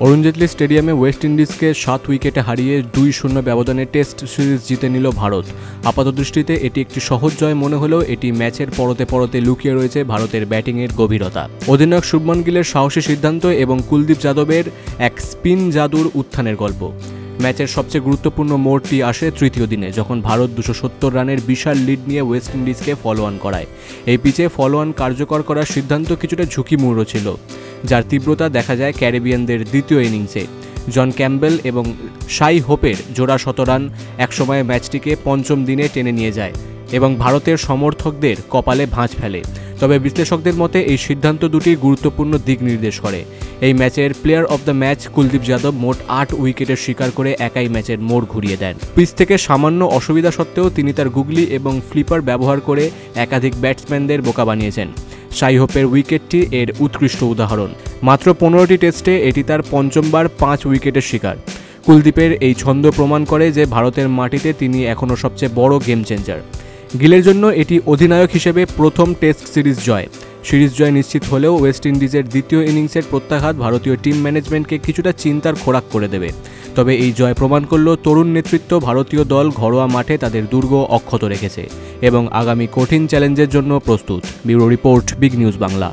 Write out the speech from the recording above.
অরুণ জেটলি স্টেডিয়ামে ওয়েস্ট ইন্ডিজকে 7 উইকেটে হারিয়ে 2-0 ব্যবধানে টেস্ট সিরিজ জিতে নিল ভারত। আপাতদৃষ্টিতে এটি একটি সহজ জয় মনে হলেও এটি ম্যাচের পরতে পরতে লুকিয়ে রয়েছে ভারতের ব্যাটিংয়ের গভীরতা। অধিনায়ক শুভমন গিলের সাহসী সিদ্ধান্ত এবং কুলদীপ যাদবের এক স্পিন জাদুর উত্থানের গল্প। ম্যাচের সবচেয়ে গুরুত্বপূর্ণ মোড়টি আসে তৃতীয় দিনে, যখন ভারত 270 রানের বিশাল লিড নিয়ে ওয়েস্ট ইন্ডিজকে ফলো অন করায়। এই পিচে ফলো অন কার্যকর করার সিদ্ধান্ত কিছুটা ঝুঁকিমূর্ণ ছিল, যার তীব্রতা দেখা যায় ক্যারিবিয়ানদের দ্বিতীয় ইনিংসে। জন ক্যাম্বেল এবং শাই হোপের জোড়া শতরান একসময় ম্যাচটিকে পঞ্চম দিনে টেনে নিয়ে যায় এবং ভারতের সমর্থকদের কপালে ভাঁজ ফেলে। তবে বিশ্লেষকদের মতে এই সিদ্ধান্ত দুটি গুরুত্বপূর্ণ দিক নির্দেশ করে। এই ম্যাচের player of the match Kuldeep Yadav মোট 8 উইকেটের শিকার করে একাই ম্যাচের মোড় ঘুরিয়ে দেন। পিচ থেকে সামান্য অসুবিধা সত্ত্বেও তিনি তার গুগলি এবং ফ্লিপার ব্যবহার করে একাধিক ব্যাটসম্যানদের বোকা বানিয়েছেন। শাই হোপের উইকেটটি এর উৎকৃষ্ট উদাহরণ। মাত্র 15টি টেস্টে এটি তার পঞ্চমবার 5 উইকেটের শিকার। কুলদীপের এই ছন্দ প্রমাণ করে যে ভারতের মাটিতে তিনি এখনও সবচেয়ে বড় গেম চেঞ্জার। গিলের জন্য এটি অধিনায়ক হিসেবে প্রথম টেস্ট সিরিজ জয়। সিরিজ জয় নিশ্চিত হলেও ওয়েস্ট ইন্ডিজের দ্বিতীয় ইনিংসের প্রত্যাঘাত ভারতীয় টিম ম্যানেজমেন্টকে কিছুটা চিন্তার খোরাক করে দেবে। তবে এই জয় প্রমাণ করল তরুণ নেতৃত্ব ভারতীয় দল ঘরোয়া মাঠে তাদের দুর্গ অক্ষত রেখেছে এবং আগামী কঠিন চ্যালেঞ্জের জন্য প্রস্তুত। Bureau report, big news Bangla.